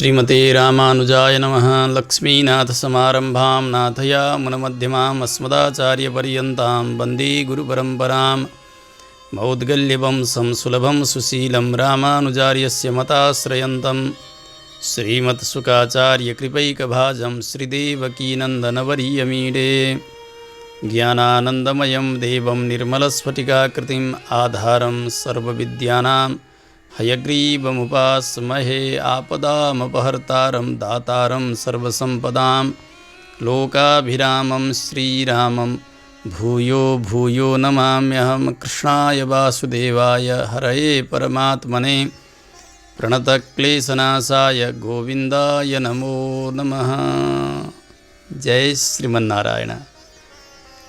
श्रीमते रामानुजाय नमः। लक्ष्मीनाथसमारम्भां नाथयामुनमध्यमाम् अस्मदाचार्यपर्यन्तां वन्दे गुरुपरम्परां। मौद्गल्यवंशं सुलभं सुशीलं रामानुजार्यस्य मताश्रयन्तं श्रीमत्सुखाचार्यकृपैकभाजं श्रीदेवकीनन्दनवर्यमीडे। ज्ञानानन्दमयं देवं निर्मलस्फटिकाकृतिम् आधारं सर्वविद्यानां हयग्रीवमुपास्महे। आपदामपहर्तारं दातारं सर्वसम्पदां लोकाभिरामं श्रीरामं भूयो भूयो नमाम्यहं। कृष्णाय वासुदेवाय हरये परमात्मने प्रणतक्लेशनाशाय गोविन्दाय नमो नमः। जय श्रीमन्नारायण।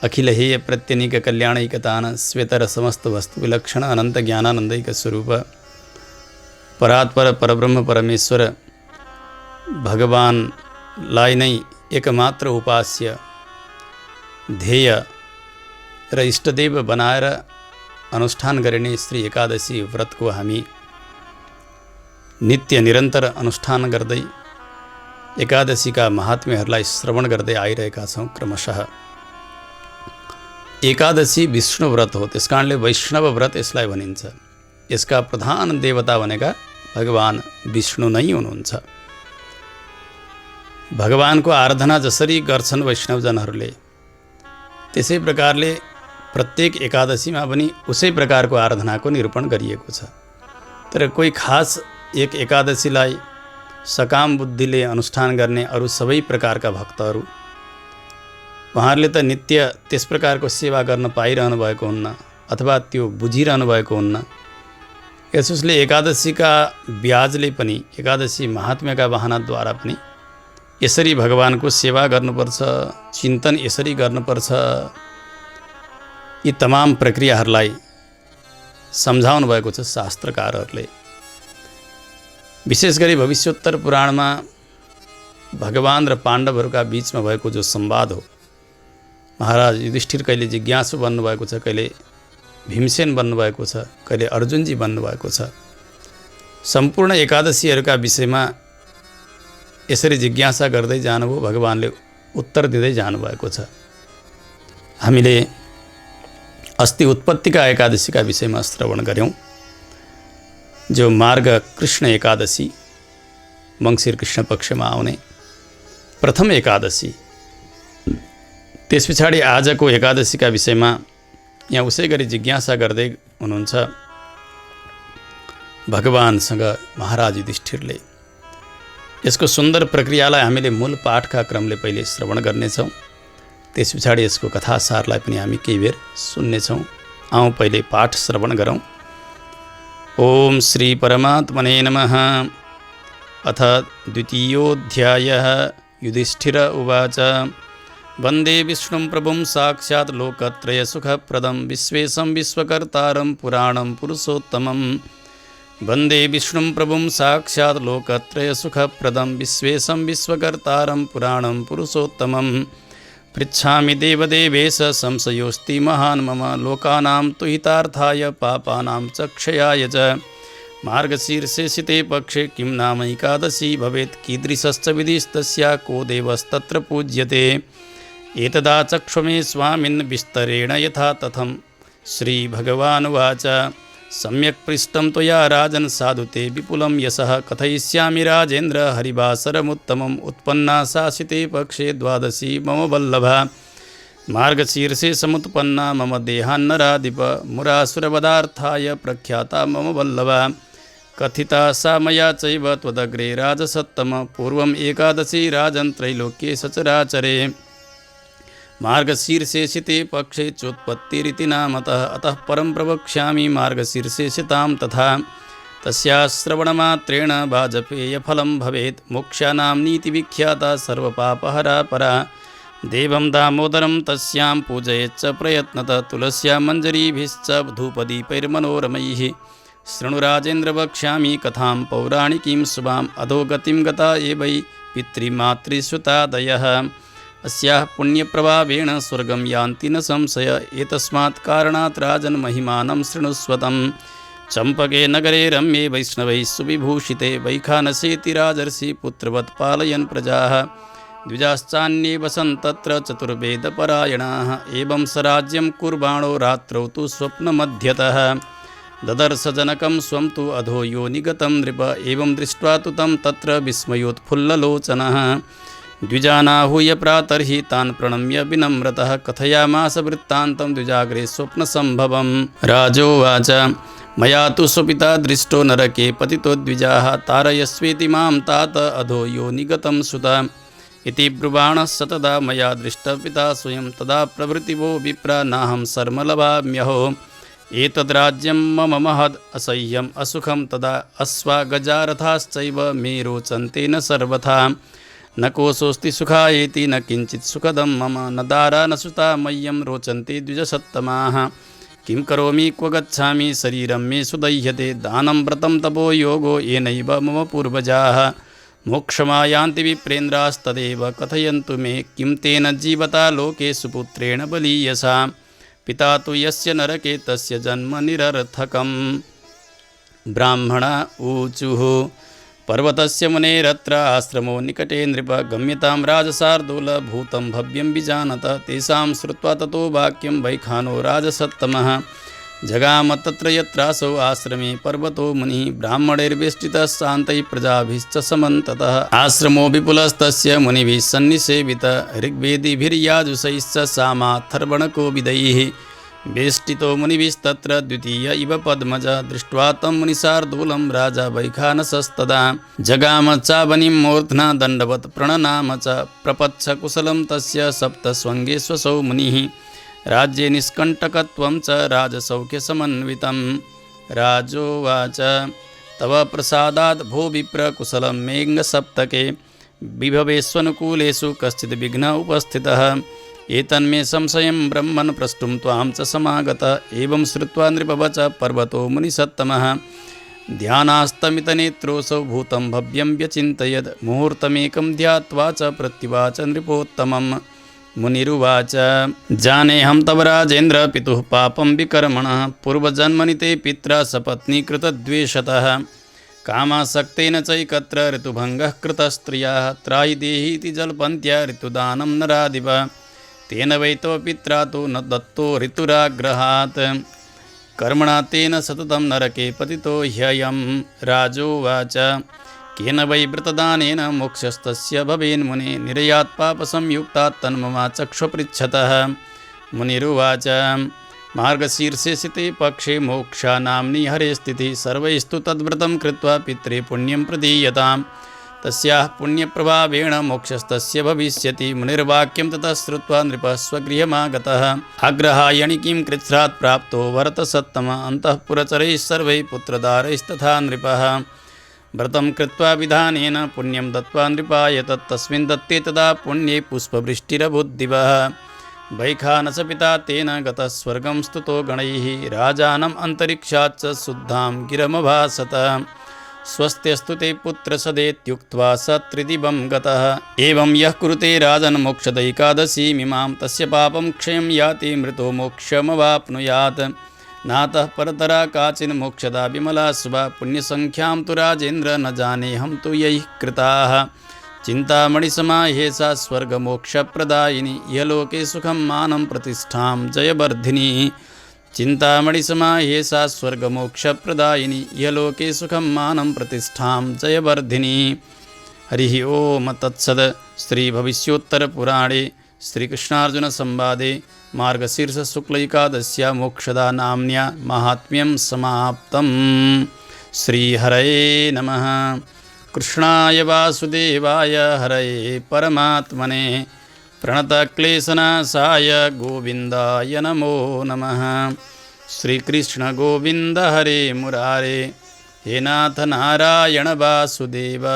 अखिल हेय प्रत्यनीक कल्याणैकतान स्वेतर समस्त वस्तु विलक्षण अनंत ज्ञानानंदैक स्वरूप परात्पर परब्रह्म परमेश्वर भगवानलाई नै एकमात्र उपास्य ध्येय र इष्टदेव बनाएर अनुष्ठान गरिने श्री एकादशी व्रतको हामी नित्य निरन्तर अनुष्ठान गर्दै एकादशीका महात्म्यहरूलाई श्रवण गर्दै आइरहेका छौँ। क्रमशः एकादशी विष्णु व्रत हो, त्यसकारणले वैष्णव व्रत यसलाई भनिन्छ। यसका प्रधान देवता भनेका भगवान विष्णु नै हुनुहुन्छ। भगवानको आराधना जसरी गर्छन् वैष्णवजनहरूले त्यसै प्रकारले प्रत्येक एकादशीमा पनि उसै प्रकारको आराधनाको निरूपण गरिएको छ। तर कोही खास एक एकादशीलाई सकाम बुद्धिले अनुष्ठान गर्ने अरू सबै प्रकारका भक्तहरू उहाँहरूले त नित्य त्यस प्रकारको सेवा गर्न पाइरहनु भएको हुन्न अथवा त्यो बुझिरहनु भएको हुन्न। यसोस्ले एकादशीका ब्याजले पनि एकादशी महात्म्यका बहानाद्वारा पनि यसरी भगवानको सेवा गर्नुपर्छ, चिन्तन यसरी गर्नुपर्छ, यी तमाम प्रक्रियाहरूलाई सम्झाउनु भएको छ शास्त्रकारहरूले। विशेष गरी भविष्योत्तर पुराणमा भगवान र पाण्डवहरूका बीचमा भएको जो संवाद हो, महाराज युधिष्ठिर कहिले जिज्ञासु बन्नुभएको छ, कहिले भीमसेन बन्नुभएको छ, कहिले अर्जुनजी बन्नुभएको छ। सम्पूर्ण एकादशीहरूका विषयमा यसरी जिज्ञासा गर्दै जानुभयो, भगवानले उत्तर दिँदै जानुभएको छ। हामीले अस्ति उत्पत्तिका एकादशीका विषयमा श्रवण गऱ्यौँ, जो मार्ग कृष्ण एकादशी मङ्सिर कृष्ण पक्षमा आउने प्रथम एकादशी। त्यस पछाडि आजको एकादशीका विषयमा यहाँ उसै गरी जिज्ञासा गर्दै हुनुहुन्छ भगवानसँग महाराज युधिष्ठिरले। यसको सुन्दर प्रक्रियालाई हामीले मूल पाठका क्रमले पहिले श्रवण गर्नेछौँ, त्यस पछाडि यसको कथासारलाई पनि हामी केही बेर सुन्नेछौँ। आउँ पहिले पाठ श्रवण गरौँ। ओम श्री परमात्मने नमः। अथ द्वितीयोऽध्यायः। युधिष्ठिर उवाच। वन्दे विष्णुं प्रभुं साक्षात् लोकत्रयसुखप्रदं विश्वेशं विश्वकर्तारं पुराणं पुरुषोत्तमं। वन्दे विष्णुं प्रभुं साक्षात् लोकत्रयसुखप्रदं विश्वेशं विश्वकर्तारं पुराणं पुरुषोत्तमं। पृच्छामि देवदेवेश संशयोऽस्ति महान् मम लोकानां तु हितार्थाय पापानां च क्षयाय च। मार्गशीर्षे शिते पक्षे किं नाम एकादशी भवेत् कीदृशश्च विधिस्तस्या को देवस्तत्र पूज्यते। एतदा चक्ष्वे स्वामिन् विस्तरेण यथा तथं। श्रीभगवानुवाच। सम्यक् पृष्टं त्वया राजन् साधु ते विपुलं यशः कथयिष्यामि राजेन्द्र हरिवासरमुत्तमम्। उत्पन्ना सा शिते पक्षे द्वादशी मम वल्लभा मार्गशीर्षे समुत्पन्ना मम देहान्नराधिप मुरासुरवधार्थाय प्रख्याता मम वल्लभा। कथिता सा मया चैव त्वदग्रे राजसत्तम पूर्वम् एकादशी राजन् त्रैलोक्ये सचराचरे। मार्गशीर्षे शिते पक्षे चोत्पत्तिरिति नामतः अतः परं प्रवक्ष्यामि मार्गशीर्षे शितां तथा। तस्याः श्रवणमात्रेण वाजपेयफलं भवेत् मोक्षानां नीतिविख्याता सर्वपापहरा परा। देवं दामोदरं तस्यां पूजयेच्च प्रयत्नतः तुलस्या मञ्जरीभिश्च धूपदीपैर्मनोरमैः। शृणु राजेन्द्र वक्ष्यामि कथां पौराणिकीं शुभाम् अधोगतिं गता ये वै पितृमातृसुतादयः। अस्याः पुण्यप्रभावेण स्वर्गं यान्ति न संशय। एतस्मात् कारणात् राजन् महिमानं शृणुस्वतम्। चंपके नगरे रम्ये वैष्णवैः सुविभूषिते वैखानसेति राजर्षि पुत्रवत् पालयन् प्रजाः द्विजाश्चान्ये वसन् तत्र चतुर्वेदपरायणाः एवं स राज्यं कुर्वाणो रात्रौ तु स्वप्नमध्यतः ददर्श जनकं स्वं तु अधो योनिगतं नृप एवं दृष्ट्वा तु तं तत्र विस्मयोत्फुल्ललोचनः द्विजानाहूय प्रातर्हि तान् प्रणम्य विनम्रतः कथयामास वृत्तान्तं द्विजाग्रे स्वप्नसम्भवं राजोवाच मया तु स्वपिता दृष्टो नरके पतितो द्विजाः तारयस्वेति मां तात अधो योनिगतं सुत इति ब्रुवाणः स तदा मया दृष्टपिता स्वयं तदा प्रभृतिवो विप्रा नाहं शर्म लभाम्यहो एतद्राज्यं मम महद् असह्यम् असुखं तदा अश्वागजारथाश्चैव मे रोचन्ते न सर्वथा न कोशोऽस्ति सुखायेति न किञ्चित् सुखदं मम न दारा न सुता मह्यं रोचन्ते द्विजसत्तमाः किं करोमि क्व गच्छामि शरीरं मे सुदह्यते दानं व्रतं तपो योगो येनैव मम पूर्वजाः मोक्षमायान्ति विप्रेन्द्रास्तदेव कथयन्तु मे किं तेन जीवता लोके सुपुत्रेण बलीयसा पिता तु यस्य नरके तस्य जन्म निरर्थकम् ब्राह्मणा ऊचुः पर्वतस्य मुनेरत्र आश्रमो निकटे नृप गम्यतां राजसार्दूलभूतं भव्यं विजानत तेषां श्रुत्वा ततो वाक्यं वैखानो राजसत्तमः जगाम तत्र यत्रासौ आश्रमे पर्वतो मुनिः ब्राह्मणैर्वेष्टितः शान्तैः प्रजाभिश्च समन्ततः आश्रमो विपुलस्तस्य मुनिभिः सन्निसेवितः ऋग्वेदिभिर्याजुषैश्च सामाथर्वणकोविदैः वेष्टितो मुनिभिस्तत्र द्वितीय इव पद्मज दृष्ट्वा तं मुनिशार्दूलं राजा वैखानसस्तदा जगाम चावनिं मूर्ध्ना दण्डवत् प्रणनाम च प्रपच्छ कुशलं तस्य सप्तस्वङ्गेष्वसौ मुनिः राज्ये निष्कण्टकत्वं च राजसौख्यसमन्वितं राजोवाच तव प्रसादात् भो विप्र कुशलं मेघसप्तके विभवेष्वनुकूलेषु कश्चिद् विघ्नः उपस्थितः एतन्मे संशयं ब्रह्मन् प्रष्टुं त्वां च समागतः एवं श्रुत्वा नृपवच पर्वतो मुनिसत्तमः ध्यानास्तमितनेत्रोऽसौ भूतं भव्यं व्यचिन्तयद् मुहूर्तमेकं ध्यात्वा च प्रत्युवाच नृपोत्तमम् मुनिरुवाच जानेऽहं तव राजेन्द्र पितुः पापं विकर्मणः पूर्वजन्मनि ते पित्रा सपत्नी कृतद्वेषतः कामासक्तेन चैकत्र ऋतुभङ्गः कृतस्त्रियाः त्राहि देहीति जल्पन्त्या ऋतुदानं नरादिव तेन वै तव पित्रा तु न दत्तो ऋतुराग्रहात् कर्मणा तेन सततं नरके पतितो ह्ययं राजोवाच केन वै व्रतदानेन मोक्षस्तस्य भवेन्मुने निरयात् पापसंयुक्तात् तन्ममा चक्षुपृच्छतः मुनिरुवाच मार्गशीर्षे सिते पक्षे मोक्षानाम्नि हरे स्थितिः सर्वैस्तु तद्व्रतं कृत्वा पित्रे पुण्यं प्रदीयताम् तस्याः पुण्यप्रभावेण मोक्षस्तस्य भविष्यति मुनिर्वाक्यं ततः श्रुत्वा नृपः स्वगृहमागतः आग्रहायणिकीं कृच्छ्रात् प्राप्तो वरतसत्तम अन्तःपुरचरैः सर्वैः पुत्रदारैस्तथा नृपः व्रतं कृत्वा विधानेन पुण्यं दत्त्वा नृपाय तस्मिन् दत्ते तदा पुण्ये पुष्पवृष्टिरभूद्दिवः वैखानस पिता तेन गतः स्वर्गं स्तुतो गणैः राजानम् अन्तरिक्षाच्च शुद्धां गिरमभासत स्वस्त्यस्तु ते पुत्रसदेत्युक्त्वा स त्रिदिवं गतः एवं यः कुरुते राजन् मोक्षदैकादशीमिमां तस्य पापं क्षयं याति मृतो मोक्षमवाप्नुयात् नातः परतरा काचिन् मोक्षदा विमला शुभा पुण्यसङ्ख्यां तु राजेन्द्र न जानेऽहं तु यैः कृताः चिन्तामणिसमाहेसा स्वर्गमोक्षप्रदायिनी यलोके सुखं मानं प्रतिष्ठां जयवर्धिनी चिन्तामणिसमाहेसा स्वर्गमोक्षप्रदायिनी यलोके सुखं मानं प्रतिष्ठां जयवर्धिनी हरिः ओम तत्सद श्रीभविष्योत्तरपुराणे श्रीकृष्णार्जुनसंवादे मार्गशीर्षशुक्लैकादश्या मोक्षदा नाम्न्या माहात्म्यं समाप्तम्। श्रीहरये नमः। कृष्णाय वासुदेवाय हरये परमात्मने प्रणतक्लेशनाशाय गोविन्दाय नमो नमः। श्रीकृष्ण गोविन्द हरे मुरारे हे नाथ नारायण वासुदेव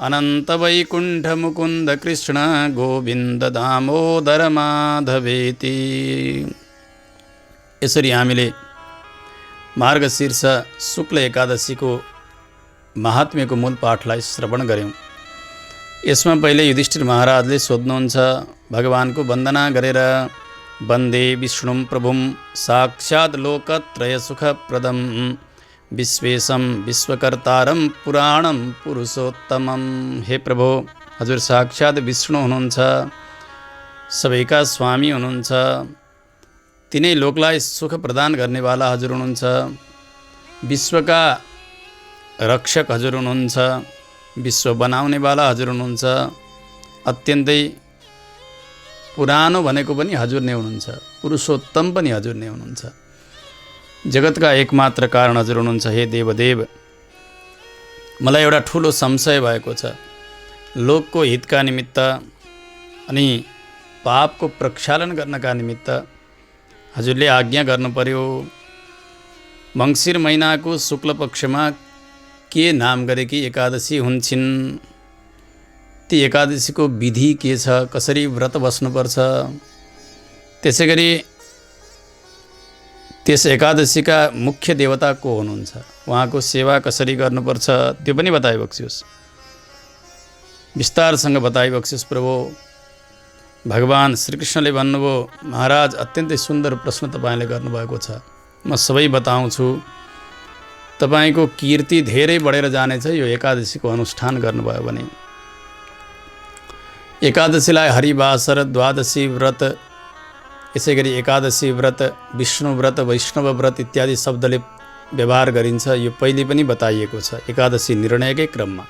अनंत वैकुंठ मुकुंद कृष्ण गोविंद दामोदर माधवेति। यसरी हामीले मार्गशीर्ष शुक्ल एकादशीको महात्म्यको मूल पाठलाई श्रवण गऱ्यौँ। यसमा पहिले युधिष्ठिर महाराजले सोध्नुहुन्छ, भगवानको वन्दना गरेर वन्दे विष्णुं प्रभुं साक्षात् लोकत्रय सुखप्रदं विश्वेशं विश्वकर्तारं पुराणं पुरुषोत्तमं। हे प्रभु, हजुर साक्षात् विष्णु हुनुहुन्छ, सबैका स्वामी हुनुहुन्छ, तिनै लोकलाई सुख प्रदान गर्नेवाला हजुर हुनुहुन्छ, विश्वका रक्षक हजुर हुनुहुन्छ, विश्व बनाउनेवाला हजुर हुनुहुन्छ, अत्यन्तै पुरानो भनेको पनि हजुर नै हुनुहुन्छ, पुरुषोत्तम पनि हजुर नै हुनुहुन्छ, जगतका एकमात्र कारण हजुर हुनुहुन्छ। हे देवदेव, मलाई एउटा ठुलो संशय भएको छ। लोकको हितका निमित्त अनि पापको प्रक्षालन गर्नका निमित्त हजुरले आज्ञा गर्नु पर्यो। मङ्सिर महिनाको शुक्ल पक्षमा के नाम गरेकी एकादशी हुन्छन्, ती एकादशीको विधि के छ, कसरी व्रत बस्नुपर्छ, त्यसै गरी त्यस एकादशीका मुख्य देवता को हुनुहुन्छ, उहाँको सेवा कसरी गर्नुपर्छ, त्यो पनि बताइबक्सियोस्, विस्तारसँग बताइबक्सियोस् प्रभु। भगवान श्रीकृष्णले भन्नुभयो, महाराज अत्यन्तै सुन्दर प्रश्न तपाईँले गर्नुभएको छ, म सबै बताउँछु। तपाईँको कीर्ति धेरै बढेर जानेछ यो एकादशीको अनुष्ठान गर्नुभयो भने। एकादशीलाई हरिवासर, द्वादशी व्रत, यसै गरी एकादशी व्रत, विष्णु व्रत, वैष्णव व्रत इत्यादि शब्दले व्यवहार गरिन्छ। यो पहिले पनि बताइएको छ एकादशी निर्णयकै क्रममा।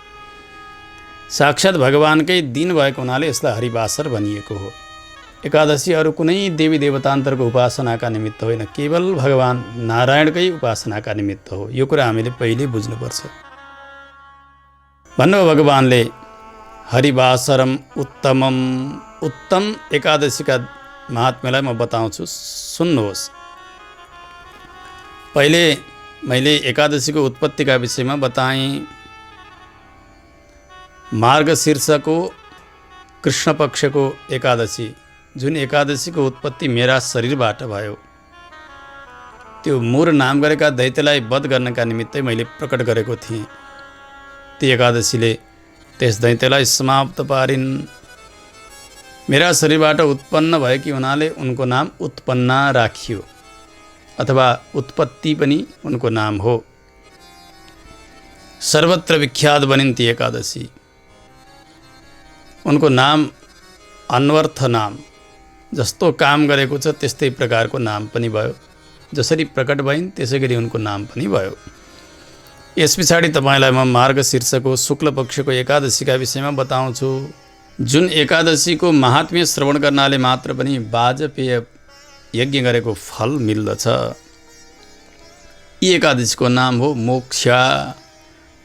साक्षात् भगवानकै दिन भएको हुनाले यसलाई हरिवासर भनिएको हो। एकादशी अरू कुनै देवी देवतान्तरको उपासनाका निमित्त होइन, केवल भगवान नारायणकै उपासनाका निमित्त हो। यो कुरा हामीले पहिले बुझ्नुपर्छ। भन्नुभयो भगवानले, हरिवासरम उत्तमम, उत्तम एकादशीका महात्म्यलाई म बताउँछु, सुन्नुहोस्। पहिले मैले एकादशीको उत्पत्तिका विषयमा बताएँ। मार्गशीर्षको कृष्ण पक्षको एकादशी, जुन एकादशीको उत्पत्ति मेरा शरीरबाट भयो, त्यो मुर नाम गरेका दैत्यलाई वध गर्नका निमित्तै मैले प्रकट गरेको थिएँ। ती एकादशीले त्यस दैत्यलाई समाप्त पारिन्। मेरा शरीरबाट उत्पन्न भएकी हुनाले उनको नाम उत्पन्ना राखियो, अथवा उत्पत्ति पनि उनको नाम हो। सर्वत्र विख्यात बनिन् ती एकादशी। उनको नाम अन्वर्थ नाम, जस्तो काम गरेको छ त्यस्तै प्रकारको नाम पनि भयो। जसरी प्रकट भइन् त्यसै गरी उनको नाम पनि भयो। यस पछाडि तपाईँलाई म मार्गशीर्षको शुक्ल पक्षको एकादशीका विषयमा बताउँछु। जुन एकादशीको महात्म्य श्रवण गर्नाले मात्र पनि वाजपेय यज्ञ गरेको फल मिल्दछ। यी एकादशीको नाम हो मोक्षा।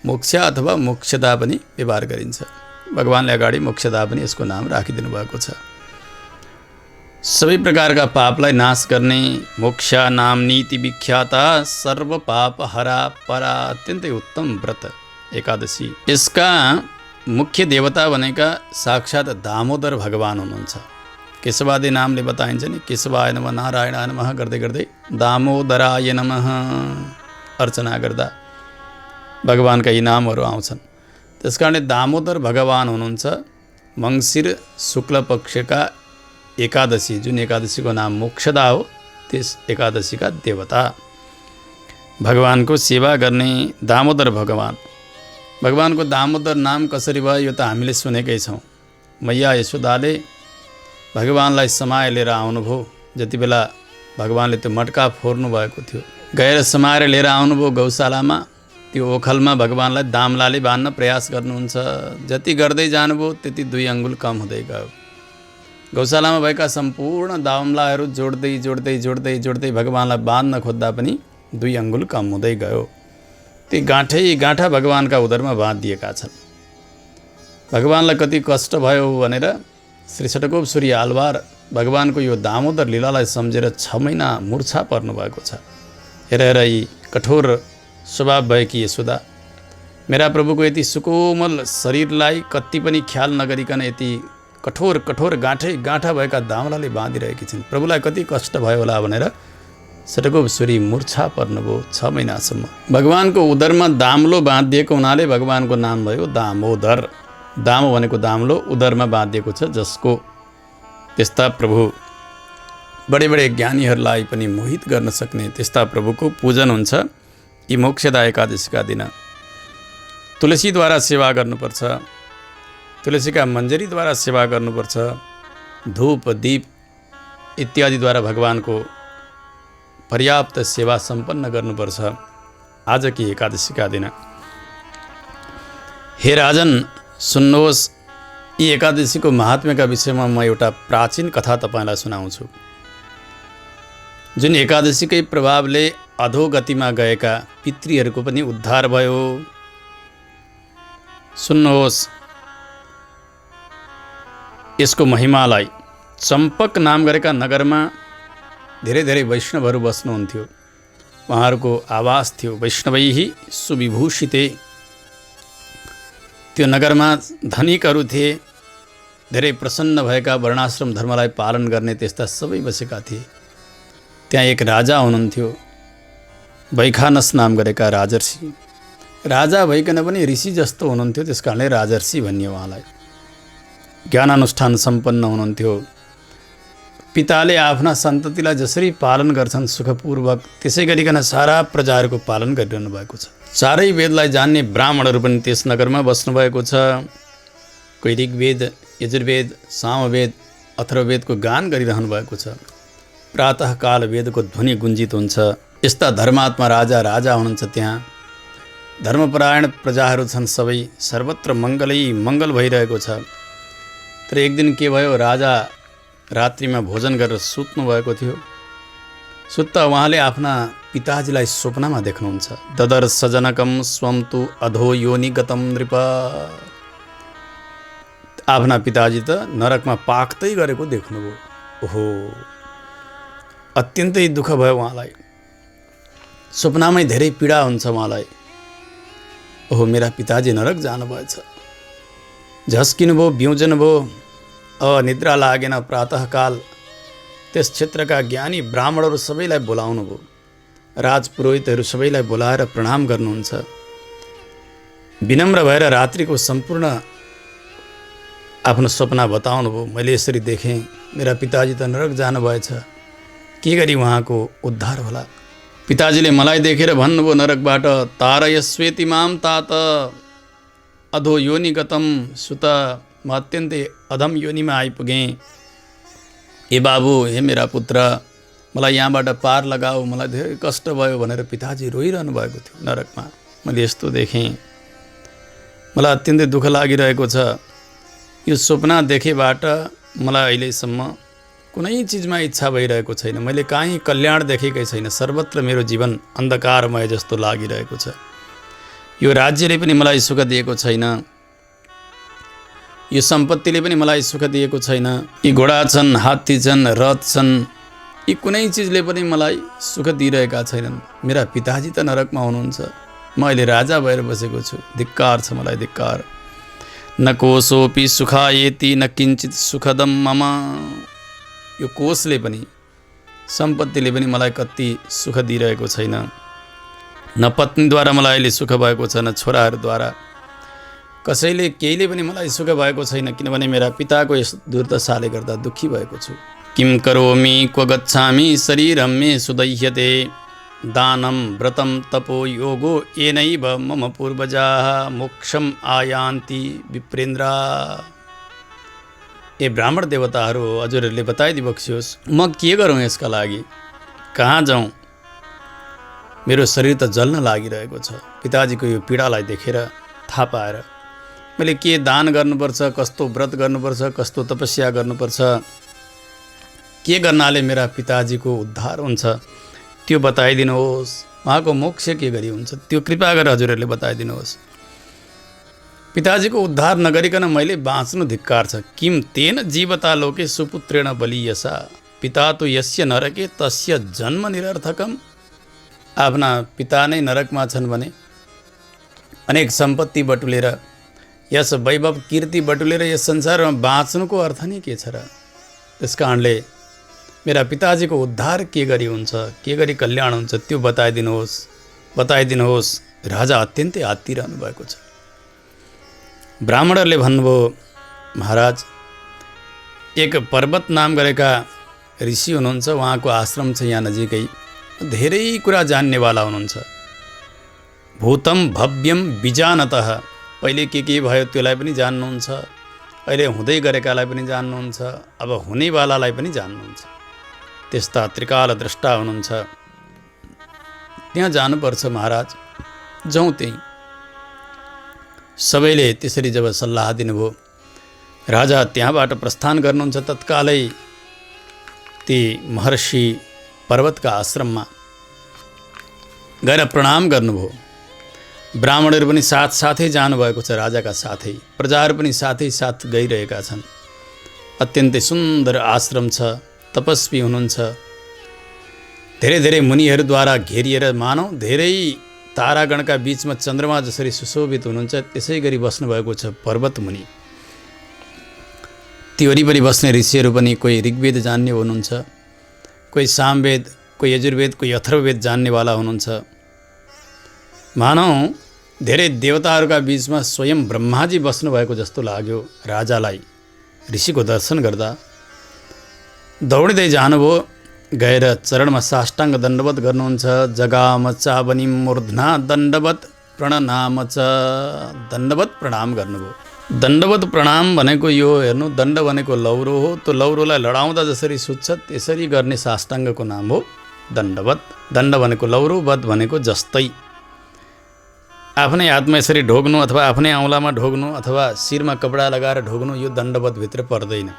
मोक्षा अथवा मोक्षदा पनि व्यवहार गरिन्छ। भगवानले अगाडि मोक्षदा पनि यसको नाम राखिदिनु भएको छ। सबै प्रकारका पापलाई नाश गर्ने मोक्षा नाम नीति विख्याता सर्व पाप हरा परा, अत्यन्तै उत्तम व्रत एकादशी। यसका मुख्य देवता भनेका साक्षात् दामोदर भगवान हुनुहुन्छ। केशवादी नामले बताइन्छ नि, केशवाय नमः, नारायणाय नमः गर्दै गर्दै दामोदराय नमः अर्चना गर्दा भगवानका यी नामहरू आउँछन्। त्यस कारणले दामोदर भगवान हुनुहुन्छ मङ्सिर शुक्ल पक्षका एकादशी, जुन एकादशीको नाम मोक्षदा हो, त्यस एकादशीका देवता। भगवानको सेवा गर्ने दामोदर भगवान। भगवानको दामोदर नाम कसरी भयो यो त हामीले सुनेकै छौँ। मैया यशोदाले भगवानलाई समाए लिएर आउनुभयो। जति बेला भगवानले त्यो मटका फोर्नु भएको थियो, गएर समाएर लिएर आउनुभयो गौशालामा। त्यो ओखलमा भगवानलाई दामलाले बाँध्न प्रयास गर्नुहुन्छ। जति गर्दै जानुभयो त्यति 2 अङ्गुल कम हुँदै गयो। गौशालामा भएका सम्पूर्ण दामलाहरू जोड्दै जोड्दै जोड्दै जोड्दै भगवानलाई बाँध्न खोज्दा पनि 2 अङ्गुल कम हुँदै गयो। ती गाँठै गाँठा भगवानका उदरमा बाँधिएका छन्। भगवानलाई कति कष्ट भयो भनेर श्री षट्कोपसूरी आलवार भगवानको यो दामोदर लीलालाई सम्झेर 6 महिना मूर्छा पर्नु भएको छ। हेर हेर यी कठोर स्वभाव भएकी यशोदा, मेरा प्रभुको यति सुकोमल शरीरलाई कति पनि ख्याल नगरिकन यति कठोर कठोर गाँठै गाँठा भएका दामलाले बाँधिरहेकी छिन्। प्रभुलाई कति कष्ट भयो होला भनेर षट्कोपसूरी मूर्छा पर्नुभयो 6 महिनासम्म। भगवानको उदरमा दामलो बाँधिएको हुनाले भगवानको नाम भयो दामोदर। दाम भनेको दामलो, उदरमा बाँधिएको छ जसको। त्यस्ता प्रभु बडे बडे ज्ञानीहरूलाई पनि मोहित गर्न सक्ने त्यस्ता प्रभुको पूजन हुन्छ यी मोक्षदा एकादशीका दिन तुलसीद्वारा सेवा गर्नुपर्छ, तुलसीका मञ्जरीद्वारा सेवा गर्नुपर्छ, धूप दीप इत्यादिद्वारा भगवानको पर्याप्त सेवा सम्पन्न गर्नुपर्छ आज की एकादशीका दिन। हे राजन सुन्नुहोस्, यी एकादशीको महात्म्यका विषयमा म एउटा प्राचीन कथा तपाईँलाई सुनाउँछु। जुन एकादशीकै प्रभावले अधोगतिमा गएका पितृहरूको पनि उद्धार भयो। सुन्नुहोस् यसको महिमालाई। चम्पक नाम गरेका नगरमा धेरै धेरै वैष्णवहरू बस्नुहुन्थ्यो। उहाँहरूको आवास थियो वैष्णवैहि सुविभूषिते। त्यो नगरमा धनिकहरू थिए, धेरै प्रसन्न भएका, वर्णाश्रम धर्मलाई पालन गर्ने त्यस्ता सबै बसेका थिए। त्यहाँ एक राजा हुनुहुन्थ्यो, वैखानस नाम गरेका राजर्षि। राजा भइकन पनि ऋषि जस्तो हुनुहुन्थ्यो, त्यस कारणले राजर्षि भनियो उहाँलाई। ज्ञानानुष्ठान सम्पन्न हुनुहुन्थ्यो। पिताले आफ्ना सन्ततिलाई जसरी पालन गर्छन् सुखपूर्वक, त्यसै गरिकन सारा प्रजाहरूको पालन गरिरहनु भएको छ। चारै वेदलाई जान्ने ब्राह्मणहरू पनि त्यस नगरमा बस्नुभएको छ। कोही ऋग्वेद, यजुर्वेद, सामवेद, अथर्ववेदको गान गरिरहनु भएको छ। प्रातःकाल वेदको ध्वनि गुन्जित हुन्छ। यस्ता धर्मात्मा राजा हुनुहुन्छ। त्यहाँ धर्मपरायण प्रजाहरू छन्। सबै सर्वत्र मङ्गलै मङ्गल भइरहेको छ। तर एक दिन के भयो, राजा रात्रिमा भोजन गरेर सुत्नु भएको थियो। सुत्ता उहाँले आफ्ना पिताजीलाई स्वप्नमा देख्नुहुन्छ। ददर्श जनकम स्वम तु अधो योनिगतम नृप। आफ्ना पिताजी त नरकमा पाक्दै गरेको देख्नुभयो। ओहो, अत्यन्तै दुःख भयो उहाँलाई। स्वप्नमै धेरै पीडा हुन्छ उहाँलाई। ओहो, मेरा पिताजी नरक जानुभएछ। झस्किनु भयो, बिउजनु भयो। निद्रा लागेन। प्रातःकाल त्यस क्षेत्रका ज्ञानी ब्राह्मणहरू सबैलाई बोलाउनु भयो। राजपुरोहितहरू सबैलाई बोलाएर प्रणाम गर्नुहुन्छ। विनम्र भएर रात्रिको सम्पूर्ण आफ्नो सपना बताउनु भयो। मैले यसरी देखेँ, मेरा पिताजी त नरक जानुभएछ, के गरी उहाँको उद्धार होला। पिताजीले मलाई देखेर भन्नुभयो नरकबाट, तारयस्वेति माम तात अधो योनिगतम सुत। म अत्यन्तै अधम योनिमा आइपुगेँ। ए बाबु, हे मेरा पुत्र, मलाई यहाँबाट पार लगाऊ, मलाई धेरै कष्ट भयो भनेर पिताजी रोइरहनु भएको थियो नरकमा। मैले यस्तो देखेँ, मलाई अत्यन्तै दुःख लागिरहेको छ। यो स्वप्न देखेबाट मलाई अहिलेसम्म कुनै चिजमा इच्छा भइरहेको छैन। मैले कहीँ कल्याण देखेकै छैन। सर्वत्र मेरो जीवन अन्धकारमय जस्तो लागिरहेको छ। यो राज्यले पनि मलाई सुख दिएको छैन। यो सम्पत्तिले पनि मलाई सुख दिएको छैन। यी घोडा छन्, हात्ती छन्, रथ छन्, यी कुनै चिजले पनि मलाई सुख दिइरहेका छैनन्। मेरा पिताजी त नरकमा हुनुहुन्छ, म अहिले राजा भएर बसेको छु। धिक्कार छ मलाई, धिक्कार। न कोशोपि सुखायेति न किञ्चित सुखदम मम। यो कोषले पनि, सम्पत्तिले पनि मलाई कति सुख दिइरहेको छैन। न पत्नीद्वारा मलाई अहिले सुख भएको छ, न छोराहरूद्वारा, कसैले केहीले पनि मलाई सुख भएको छैन। किनभने मेरा पिताको यस दुर्दशाले गर्दा दुःखी भएको छु। किम करोमि क्व गच्छामि शरीरं मे सुदह्यते। दानं व्रतं तपो योगो येनैव मम पूर्वजाः मोक्षम आयान्ति विप्रेन्द्रा। ए ब्राह्मण देवताहरू, हजुरहरूले बताइदिनुहोस्, म के गरौँ यसका लागि? कहाँ जाउँ? मेरो शरीर त जल्न लागिरहेको छ। पिताजीको यो पीडालाई देखेर थाहा पाएर मैले के दान गर्नुपर्छ, कस्तो व्रत गर्नुपर्छ, कस्तो तपस्या गर्नुपर्छ, के गर्नाले मेरा पिताजीको उद्धार हुन्छ, त्यो बताइदिनुहोस्। उहाँको मोक्ष के गरी हुन्छ, त्यो कृपा गरेर हजुरहरूले बताइदिनुहोस्। पिताजीको उद्धार नगरिकन मैले बाँच्नु धिक्कार छ। किम तेन जीवता लोके सुपुत्रेण बलियसा। पिता तो यस्य नरके तस्य जन्म निरर्थकम। आफ्ना पिता नै नरकमा छन् भने अनेक सम्पत्ति बटुलेर, यस वैभव कीर्ति बटुलेर यस संसारमा बाँच्नुको अर्थ नै के छ र? त्यस कारणले मेरा पिताजीको उद्धार के गरी हुन्छ, के गरी कल्याण हुन्छ, त्यो बताइदिनुहोस्। राजा अत्यन्तै आत्तिरहनु भएको छ। ब्राह्मणहरूले भन्नुभयो, महाराज, एक पर्वत नाम गरेका ऋषि हुनुहुन्छ, उहाँको आश्रम छ यहाँ नजिकै। धेरै कुरा जान्नेवाला हुनुहुन्छ। भूतम भव्यम बिजानतः, पहिले के भयो त्यसलाई पनि जान्नुहुन्छ, अहिले हुँदै गरेकालाई पनि जान्नुहुन्छ, अब हुनेवालालाई पनि जान्नुहुन्छ। त्यस्ता त्रिकाल द्रष्टा हुनुहुन्छ। त्यहाँ जानुपर्छ महाराज। जाउँ त्यहीँ। सबैले त्यसरी जब सल्लाह दिनुभयो, राजा त्यहाँबाट प्रस्थान गर्नुहुन्छ। तत्कालै ती महर्षि पर्वतका आश्रममा गएर प्रणाम गर्नुभयो। ब्राह्मणहरू पनि साथसाथै जानुभएको छ, राजाका साथै। प्रजाहरू पनि साथै साथ गइरहेका छन्। अत्यन्तै सुन्दर आश्रम छ, तपस्वी हुनुहुन्छ। धेरै धेरै मुनिहरूद्वारा घेरिएर मानौ धेरै तारागणका बीचमा चन्द्रमा जसरी सुशोभित हुनुहुन्छ त्यसै गरी बस्नुभएको छ पर्वत मुनि। ती वरिपरि बस्ने ऋषिहरू पनि कोही ऋग्वेद जान्ने हुनुहुन्छ, कोही सामवेद, कोही यजुर्वेद, कोही अथर्ववेद जान्नेवाला हुनुहुन्छ। मानौ धेरै देवताहरूका बीचमा स्वयं ब्रह्माजी बस्नुभएको जस्तो लाग्यो राजालाई ऋषिको दर्शन गर्दा। दौडिँदै जानुभयो। गएर चरणमा साष्टाङ्ग दण्डवत गर्नुहुन्छ। जगाम चावनिम मूर्धना दण्डवत प्रणनाम च, दण्डवत प्रणाम गर्नुभयो। दण्डवत प्रणाम भनेको यो हेर्नु, दण्ड भनेको लौरो हो। त्यो लौरोलाई लडाउँदा जसरी सुत्छ त्यसरी गर्ने साष्टाङ्गको नाम हो दण्डवत। दण्ड भनेको लौरो, वत भनेको जस्तै। आफ्नै हातमा यसरी ढोग्नु अथवा आफ्नै औँलामा ढोग्नु अथवा शिरमा कपडा लगाएर ढोग्नु यो दण्डवतभित्र पर्दैन।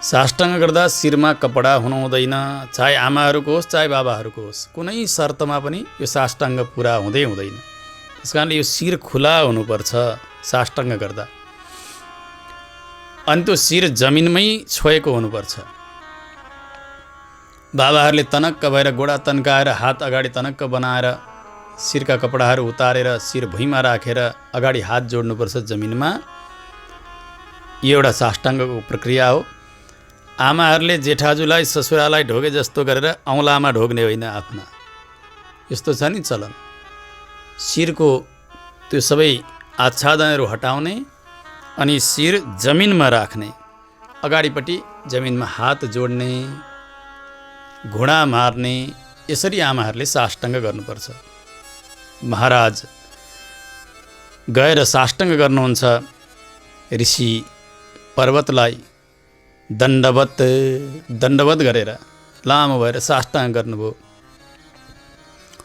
साष्टाङ्ग गर्दा शिरमा कपडा हुनु हुँदैन, चाहे आमाहरूको होस् चाहे बाबाहरूको होस्, कुनै शर्तमा पनि यो साष्टाङ्ग पुरा हुँदै हुँदैन। त्यस कारणले यो शिर खुला हुनुपर्छ साष्टाङ्ग गर्दा। अनि त्यो शिर जमिनमै छोएको हुनुपर्छ। बाबाहरूले तनक्क भएर गोडा तन्काएर हात अगाडि तनक्क बनाएर शिरका कपडाहरू उतारेर शिर भुइँमा राखेर अगाडि हात जोड्नुपर्छ जमिनमा। यो एउटा साष्टाङ्गको प्रक्रिया हो। आमाहरूले जेठाजुलाई ससुरालाई ढोगे जस्तो गरेर औँलामा ढोग्ने होइन आफ्ना, यस्तो छ नि चलन। शिरको त्यो सबै आच्छादनहरू हटाउने अनि शिर जमिनमा राख्ने, अगाडिपट्टि जमिनमा हात जोड्ने, घुँडा मार्ने, यसरी आमाहरूले साष्टाङ्ग गर्नुपर्छ। महाराज गएर साष्टाङ्ग गर्नुहुन्छ। ऋषि पर्वतलाई दण्डवत दण्डवत गरेर लामो भएर साष्टाङ्ग गर्नुभयो।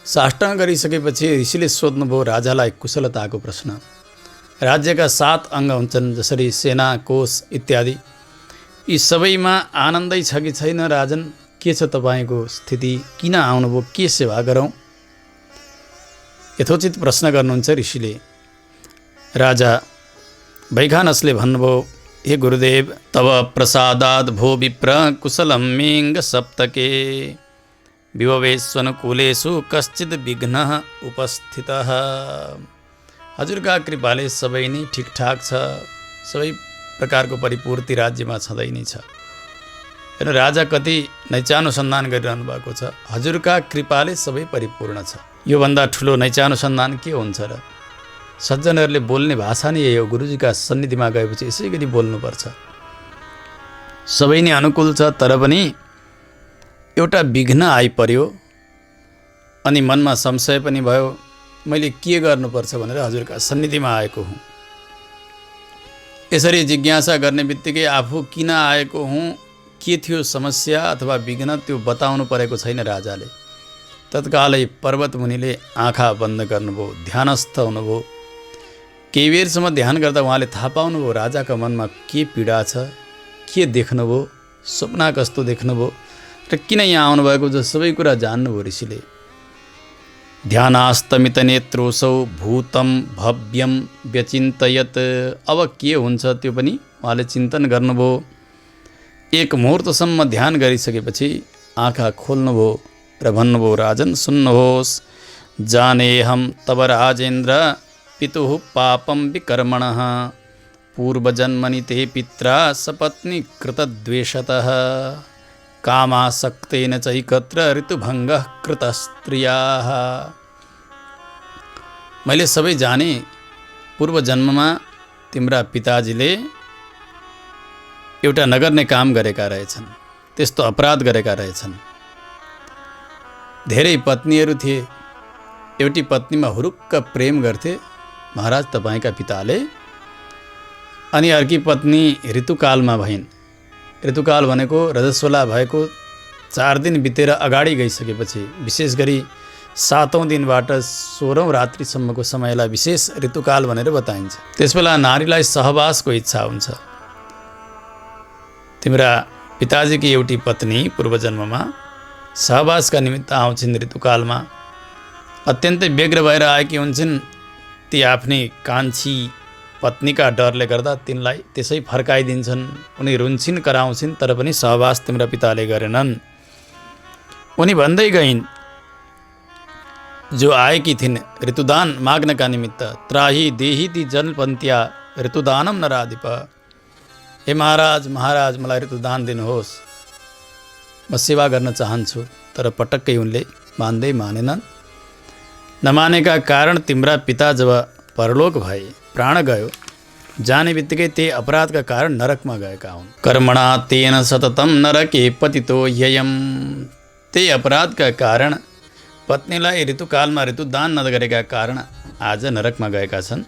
साष्टाङ्ग गरिसकेपछि ऋषिले सोध्नुभयो राजालाई कुशलताको प्रश्न। राज्यका 7 अङ्ग हुन्छन्, जसरी सेना, कोष इत्यादि। यी सबैमा आनन्दै छ कि छैन राजन? के छ तपाईँको स्थिति? किन आउनुभयो? के सेवा गरौँ? यथोचित प्रश्न गर्नुहुन्छ ऋषिले। राजा वैखानसले भन्नुभयो, हे गुरुदेव, तव प्रसादाद भो विप्र कुशलम मेङ्ग सप्तके विभवेष्वनुकूलेषु कश्चित् विघ्नः उपस्थितः। हजुरका कृपाले सबै नै ठिकठाक छ, सबै प्रकारको परिपूर्ति राज्यमा छँदै नै छ। हेर्नु राजा कति नैचानुसन्धान गरिरहनु भएको छ। हजुरका कृपाले सबै परिपूर्ण छ। योभन्दा ठुलो नैचानुसन्धान के हुन्छ र? सज्जनहरूले बोल्ने भाषा नै यही हो। गुरुजीका सन्निधिमा गएपछि यसै गरी बोल्नुपर्छ। सबै नै अनुकूल छ, तर पनि एउटा विघ्न आइपर्यो अनि मनमा संशय पनि भयो। मैले के गर्नुपर्छ भनेर हजुरका सन्निधिमा आएको हुँ। यसरी जिज्ञासा गर्ने बित्तिकै आफू किन आएको हुँ, के थियो समस्या अथवा विघ्न, त्यो बताउनु परेको छैन राजाले। तत्कालै पर्वत मुनिले आँखा बन्द गर्नुभयो, ध्यानस्थ हुनुभयो। केही बेरसम्म ध्यान गर्दा उहाँले थाहा पाउनुभयो राजाका मनमा के पीडा छ, के देख्नुभयो, सपना कस्तो देख्नुभयो र किन यहाँ आउनुभएको छ, सबै कुरा जान्नुभयो ऋषिले। ध्यानास्तमित नेत्रोसौ भूतम भव्यम व्यचिन्तयत। अब के हुन्छ त्यो पनि उहाँले चिन्तन गर्नुभयो। एक मुहुर्तसम्म ध्यान गरिसकेपछि आँखा खोल्नुभयो र भन्नुभयो, राजन सुन्नुहोस्, जानेहम तव राजेन्द्र पितुः पापम विकर्मणः पूर्वजन्मनि ते पित्रा सपत्नी कृतद्वेषतः कामासक्तेन चैकत्र ऋतुभङ्गः कृतस्त्रियाः। मैले सबै जाने, पूर्व जन्ममा तिम्रा पिताजीले एउटा नगर्ने काम गरेका रहेछन्, त्यस्तो अपराध गरेका रहेछन्। धेरै पत्नीहरू थिए, एउटी पत्नीमा हुरुक्क प्रेम गर्थे महाराज तपाईँका पिताले। अनि अर्की पत्नी ऋतुकालमा भइन्। ऋतुकाल भनेको रजस्वला भएको 4 दिन बितेर अगाडि गइसकेपछि, विशेष गरी 7औं दिनबाट 16औं रात्रिसम्मको समयलाई विशेष ऋतुकाल भनेर बताइन्छ। त्यसबेला नारीलाई सहवासको इच्छा हुन्छ। तिम्रा पिताजीकी एउटी पत्नी पूर्वजन्ममा सहवासका निमित्त आउँछिन् ऋतुकालमा। अत्यन्तै व्यग्र भएर आएकी हुन्छन्। ती आफ्नी कान्छी पत्नीका डरले गर्दा तिनलाई त्यसै फर्काइदिन्छन्। उनी रुन्छिन्, कराउँछिन्, तर पनि सहवास तिम्रा पिताले गरेनन्। उनी भन्दै गइन्, जो आएकी थिइन् ऋतुदान माग्नका निमित्त, त्राही देही ती जनपन्त्या ऋतुदानम नराधिप। हे महाराज, महाराज मलाई ऋतुदान दिनुहोस्, म सेवा गर्न चाहन्छु। तर पटक्कै उनले मानेनन्। नमानेका कारण तिम्रा पिता जब परलोक भए, प्राण गयो, जाने बित्तिकै त्यही अपराधका कारण नरकमा गएका हुन्। कर्मणा तेन सततम नरके पतितो ह्ययम्। त्यही अपराधका कारण पत्नीलाई ऋतुकालमा ऋतुदान नगरेका कारण आज नरकमा गएका छन्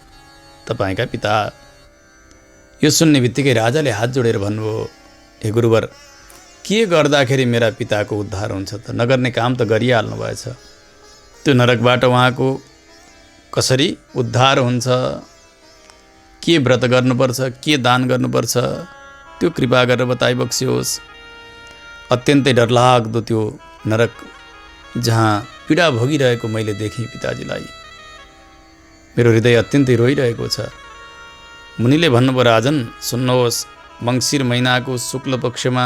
तपाईँका पिता। यो सुन्ने बित्तिकै राजाले हात जोडेर भन्नुभयो, हे गुरुवर, के गर्दाखेरि मेरा पिताको उद्धार हुन्छ त? नगर्ने काम त गरिहाल्नु भएछ। त्यो नरकबाट उहाँको कसरी उद्धार हुन्छ? के व्रत गर्नुपर्छ, के दान गर्नुपर्छ, त्यो कृपा गरेर बताइबक्सियोस्। अत्यन्तै डरलाग्दो त्यो नरक जहाँ पीडा भोगिरहेको मैले देखेँ पिताजीलाई। मेरो हृदय अत्यन्तै रोइरहेको छ। मुनिले भन्नुभयो, राजन सुन्नुहोस्, मङ्सिर महिनाको शुक्ल पक्षमा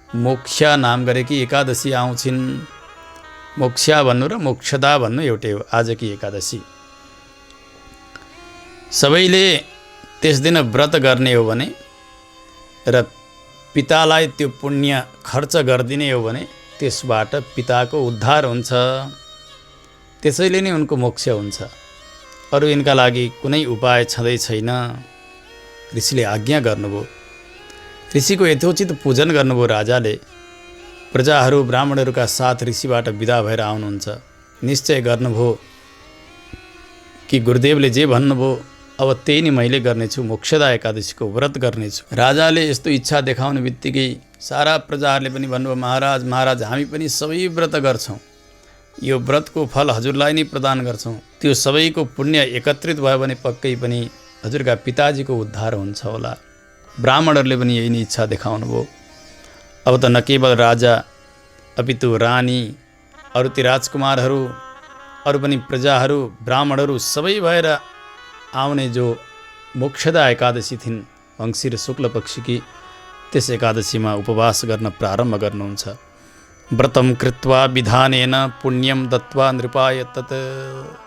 मोक्षा नाम गरेकी एकादशी आउँछिन्। मोक्षा भन्नु र मोक्षदा भन्नु एउटै हो। आजकी एकादशी सबैले त्यस दिन व्रत गर्ने हो भने र पितालाई त्यो पुण्य खर्च गरिदिने हो भने त्यसबाट पिताको उद्धार हुन्छ। त्यसैले नै उनको मोक्ष हुन्छ। अरू यिनका लागि कुनै उपाय छँदै छैन। ऋषिले आज्ञा गर्नुभयो। ऋषिको यथोचित पूजन गर्नुभयो राजाले। प्रजाहरू ब्राह्मणहरूका साथ ऋषिबाट विदा भएर आउनुहुन्छ। निश्चय गर्नुभयो कि गुरुदेवले जे भन्नुभयो अब त्यही नै मैले गर्नेछु, मोक्षदा एकादशीको व्रत गर्नेछु। राजाले यस्तो इच्छा देखाउने बित्तिकै सारा प्रजाहरूले पनि भन्नुभयो, महाराज, महाराज, हामी पनि सबै व्रत गर्छौँ। यो व्रतको फल हजुरलाई नै प्रदान गर्छौँ। त्यो सबैको पुण्य एकत्रित भयो भने पक्कै पनि हजुरका पिताजीको उद्धार हुन्छ होला। ब्राह्मणहरूले पनि यही नै इच्छा देखाउनु भयो। अब त न केवल राजा अपितु रानी, अरू ती राजकुमारहरू, अरू पनि प्रजाहरू, ब्राह्मणहरू सबै भएर आउने जो मोक्षदा एकादशी थिइन् मङ्सिर शुक्ल पक्षकी, त्यस एकादशीमा उपवास गर्न प्रारम्भ गर्नुहुन्छ। व्रतम कृत्वा विधानेन पुण्यम दत्वा नृपाय तत्।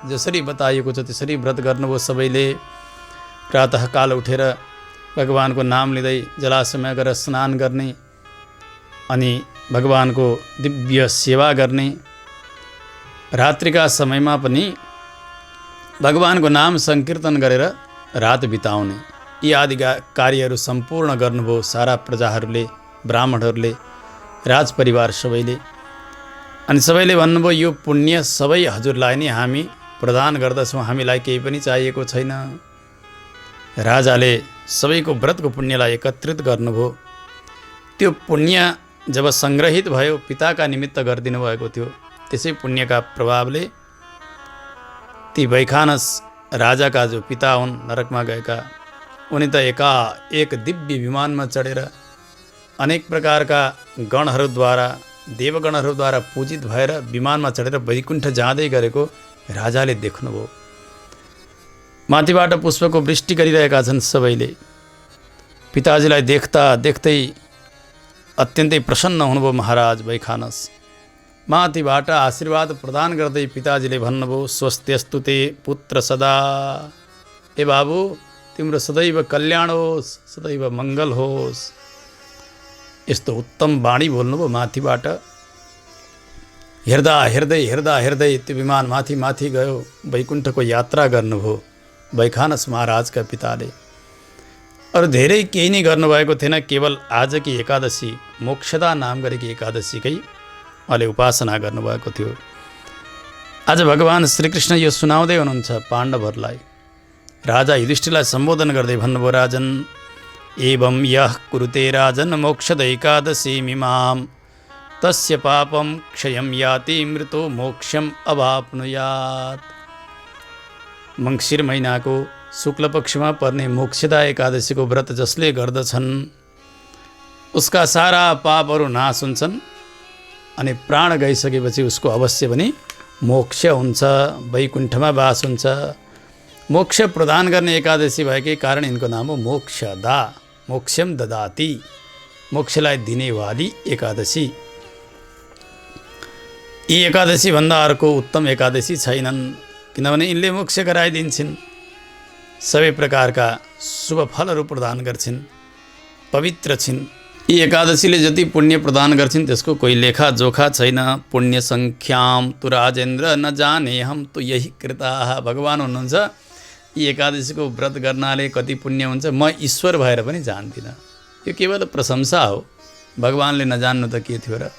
जसरी बताइएको छ त्यसरी व्रत गर्नुभयो सबैले। प्रातःकाल उठेर भगवानको नाम लिँदै जलाशयमा गएर स्नान गर्ने, अनि भगवानको दिव्य सेवा गर्ने। रात्रिका समयमा पनि भगवानको नाम संकीर्तन गरेर रात बिताउने, यी आदि कार्यहरू सम्पूर्ण गर्नुभयो सारा प्रजाहरूले, ब्राह्मणहरूले, राजपरिवार सबैले। अनि सबैले भन्नुभयो, यो पुण्य सबै हजुरलाई नै हामी प्रदान गर्दछौँ, हामीलाई केही पनि चाहिएको छैन। राजाले सबैको व्रतको पुण्यलाई एकत्रित गर्नुभयो। त्यो पुण्य जब सङ्ग्रहित भयो, पिताका निमित्त गरिदिनु भएको थियो, त्यसै पुण्यका प्रभावले ती वैखानस राजाका जो पिता हुन् नरकमा गएका, उनी त एकाएक दिव्य विमानमा चढेर अनेक प्रकारका गणहरूद्वारा, देवगणहरूद्वारा पूजित भएर विमानमा चढेर वैकुण्ठ जाँदै गरेको राजाले देख्नुभयो। माथिबाट पुष्पको वृष्टि गरिरहेका छन् सबैले। पिताजीलाई देख्दा देख्दै अत्यन्तै प्रसन्न हुनुभयो महाराज वैखानस। माथिबाट आशीर्वाद प्रदान गर्दै पिताजीले भन्नुभयो, स्वस्त्यस्तु ते पुत्र सदा। ए बाबु, तिम्रो सदैव कल्याण होस्, सदैव मङ्गल होस्। यस्तो उत्तम वाणी बोल्नुभयो माथिबाट। हेर्दा हेर्दै हेर्दा हेर्दै त्यो विमान माथि माथि गयो, वैकुण्ठको यात्रा गर्नुभयो वैखानस महाराजका पिताले। अरू धेरै केही नै गर्नुभएको थिएन, केवल आजकी एकादशी, मोक्षदा नाम गरेकी एकादशीकै उहाँले उपासना गर्नुभएको थियो। आज भगवान् श्रीकृष्ण यो सुनाउँदै हुनुहुन्छ पाण्डवहरूलाई। राजा युधिष्ठिरलाई सम्बोधन गर्दै भन्नुभयो, राजन एवं यः कुरुते राजन मोक्षद एकादशीमिमां तस्य पापं क्षयं याति मृतो मोक्षम अवाप्नुयात्। मङ्सिर महिनाको शुक्ल पक्षमा पर्ने मोक्षदा एकादशीको व्रत जसले गर्दछन् उसका सारा पापहरू नाश हुन्छन् अनि प्राण गइसकेपछि उसको अवश्य पनि मोक्ष हुन्छ, वैकुण्ठमा वास हुन्छ। मोक्ष प्रदान गर्ने एकादशी भएकै कारण यिनको नाम हो मोक्षदा, मोक्षम ददाति, मोक्षलाई दिनेवाली एकादशी। यी एकादशी भन्दा अर्को उत्तम एकादशी छैनन्, किनभने यिनले मोक्ष गराइदिन्छन्, सबै प्रकारका शुभ फलहरू प्रदान गर्छिन्, पवित्र छिन्। यी एकादशीले जति पुण्य प्रदान गर्छिन् त्यसको कोही लेखा जोखा छैन। पुण्य सङ्ख्याम तु राजेन्द्र न जाने हम तो यही कृताः। भगवान् हुनुहुन्छ यी एकादशीको व्रत गर्नाले कति पुण्य हुन्छ म ईश्वर भएर पनि जान्दिनँ। यो केवल प्रशंसा हो, भगवान्ले नजान्नु त के थियो र।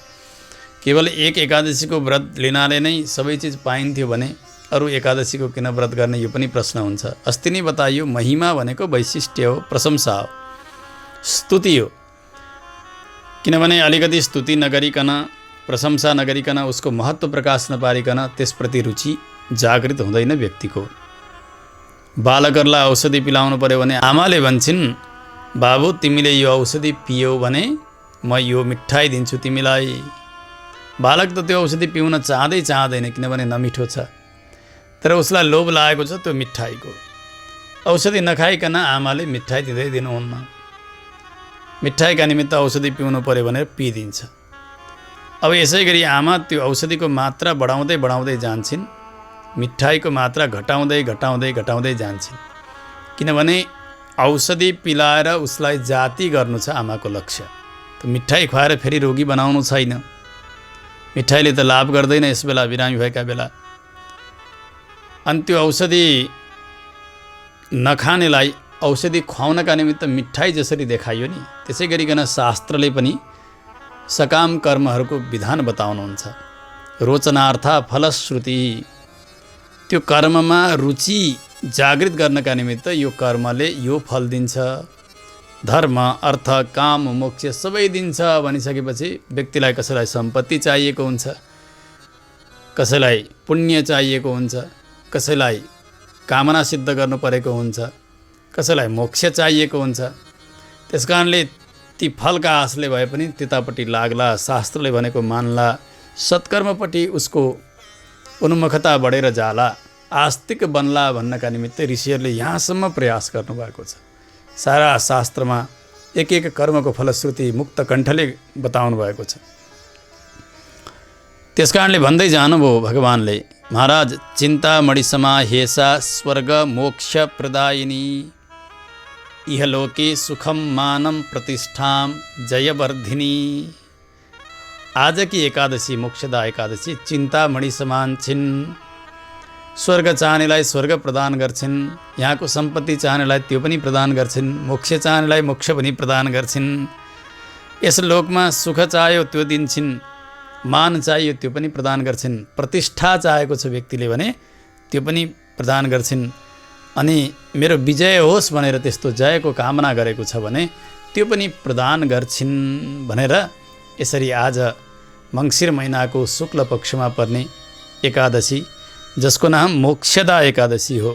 केवल एक एकादशीको व्रत लिनाले नै सबै चिज पाइन्थ्यो भने अरू एकादशीको किन व्रत गर्ने, यो पनि प्रश्न हुन्छ। अस्ति नै बताइयो, महिमा भनेको वैशिष्ट्य हो, प्रशंसा हो, स्तुति हो। किनभने अलिकति स्तुति नगरिकन, प्रशंसा नगरिकन, उसको महत्त्व प्रकाश नपारिकन त्यसप्रति रुचि जागृत हुँदैन व्यक्तिको। बालकहरूलाई औषधि पिलाउनु पर्यो भने आमाले भन्छन्, बाबु तिमीले यो औषधि पियौ भने म यो मिठाई दिन्छु तिमीलाई। बालक त त्यो औषधि पिउन चाहँदैन, किनभने नमिठो छ, तर उसलाई लोभ लागेको छ त्यो मिठाईको। औषधि नखाइकन आमाले मिठाई दिँदै दिनुहुन्न। मिठाईका निमित्त औषधि पिउनु पर्यो भनेर पिइदिन्छ। अब यसै गरी आमा त्यो औषधिको मात्रा बढाउँदै जान्छन्, मिठाईको मात्रा घटाउँदै जान्छन्। किनभने औषधि पिलाएर उसलाई जाति गर्नु छ आमाको लक्ष्य। त मिठाई खुवाएर फेरि रोगी बनाउनु छैन। मिठाईले त लाभ गर्दैन यस बेला, बिरामी भएका बेला। अनि त्यो औषधि नखानेलाई औषधि खुवाउनका निमित्त मिठाई जसरी देखाइयो नि, त्यसै गरिकन शास्त्रले पनि सकाम कर्महरूको विधान बताउनुहुन्छ। रोचनार्थ फलश्रुति, त्यो कर्ममा रुचि जागृत गर्नका निमित्त यो कर्मले यो फल दिन्छ। धर्म अर्थ काम मोक्ष सबै दिन्छ भनिसकेपछि व्यक्तिलाई कसैलाई सम्पत्ति चाहिएको हुन्छ, कसैलाई पुण्य चाहिएको हुन्छ, कसैलाई कामना सिद्ध गर्नु परेको हुन्छ, कसैलाई मोक्ष चाहिएको हुन्छ। त्यसकारणले ती फलका आशले भए पनि त्यतापट्टि लाग्ला, शास्त्रले भनेको मान्ला, सत्कर्मपट्टि उसको उन्मुखता बढेर जाला, आस्तिक बन्ला भन्नका निमित्त ऋषिहरूले यहाँसम्म प्रयास गर्नुभएको छ। सारा शास्त्रमा एक एक कर्मको फलश्रुति मुक्त कण्ठले बताउनु भएको छ। त्यसकारणले भन्दै जानुभयो भगवान्ले, महाराज चिन्तामणि समाहेसा स्वर्ग मोक्ष प्रदायिनी इहलोके सुखम मानम प्रतिष्ठाम जयवर्धिनी। आज की एकादशी मोक्षदा एकादशी चिन्तामणि समान छिन्। स्वर्ग चाहनेलाई स्वर्ग प्रदान गर्छिन्, यहाँको सम्पत्ति चाहनेलाई त्यो पनि प्रदान गर्छिन्, मोक्ष चाहनेलाई मोक्ष पनि प्रदान गर्छिन्। यस लोकमा सुख चाह्यो त्यो दिन्छिन्, मान चाहियो त्यो पनि प्रदान गर्छिन्, प्रतिष्ठा चाहेको छ व्यक्तिले भने त्यो पनि प्रदान गर्छिन्। अनि मेरो विजय होस् भनेर त्यस्तो जयको कामना गरेको छ भने त्यो पनि प्रदान गर्छिन् भनेर यसरी आज मङ्सिर महिनाको शुक्ल पक्षमा पर्ने एकादशी, जसको नाम मोक्षदा एकादशी हो।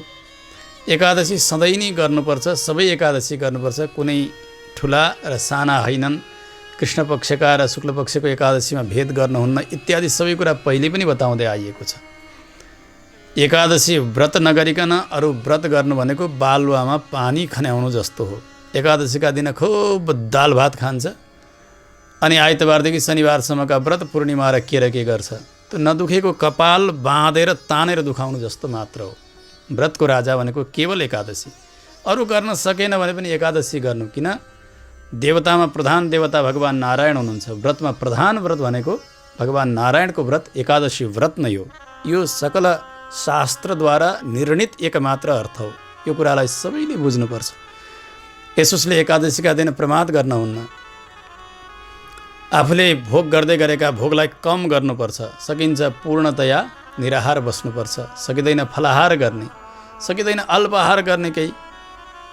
एकादशी सधैँ नै गर्नुपर्छ, सबै एकादशी गर्नुपर्छ, कुनै ठुला र साना होइनन्। कृष्ण पक्षका र शुक्ल पक्षको एकादशीमा भेद गर्नुहुन्न इत्यादि सबै कुरा पहिले पनि बताउँदै आइएको छ। एकादशी व्रत नगरिकन अरू व्रत गर्नु भनेको बालुवामा पानी खन्याउनु जस्तो हो। एकादशीका दिन खुब दाल भात खान्छ अनि आइतबारदेखि शनिबारसम्मका व्रत पूर्णिमा र के गर्छ, त्यो नदुखेको कपाल बाँधेर तानेर दुखाउनु जस्तो मात्र हो। व्रतको राजा भनेको केवल एकादशी, अरू गर्न सकेन भने पनि एकादशी गर्नु। किन? देवतामा प्रधान देवता भगवान् नारायण हुनुहुन्छ। व्रतमा प्रधान व्रत भनेको भगवान् नारायणको व्रत एकादशी व्रत नै हो। यो सकल शास्त्रद्वारा निर्णित एकमात्र अर्थ हो। यो कुरालाई सबैले बुझ्नुपर्छ। यसोसले एकादशीका दिन प्रमाद गर्न हुन्न। आफूले भोग गर्दै गरेका भोगलाई कम गर्नुपर्छ, सकिन्छ पूर्णतया निराहार बस्नुपर्छ, सकिँदैन फलाहार गर्ने, सकिँदैन अल्पाहार गर्ने केही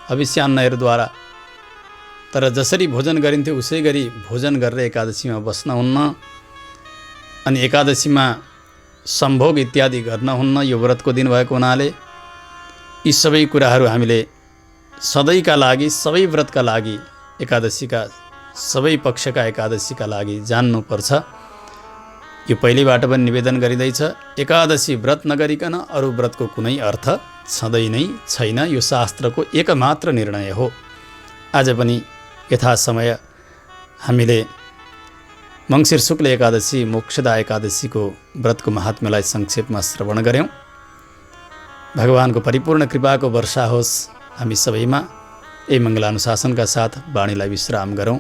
हविष्यान्नहरूद्वारा। तर जसरी भोजन गरिन्थ्यो उसै गरी भोजन गरेर एकादशीमा बस्न हुन्न। अनि एकादशीमा सम्भोग इत्यादि गर्न हुन्न। यो व्रतको दिन भएको हुनाले यी सबै कुराहरू हामीले सधैँका लागि, सबै व्रतका लागि, एकादशीका सबै पक्षका एकादशीका लागि जान्नुपर्छ। यो पहिलेबाट पनि निवेदन गरिँदैछ। एकादशी व्रत नगरिकन अरू व्रतको कुनै अर्थ छँदै नै छैन। यो शास्त्रको एकमात्र निर्णय हो। आज पनि यथासमय हामीले मङ्सिर शुक्ल एकादशी, मोक्षदा एकादशीको व्रतको महात्म्यलाई संक्षेपमा श्रवण गऱ्यौँ। भगवानको परिपूर्ण कृपाको वर्षा होस् हामी सबैमा। यही मङ्गलानुशासनका साथ वाणीलाई विश्राम गरौँ।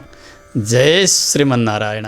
जय श्रीमन्नारायण।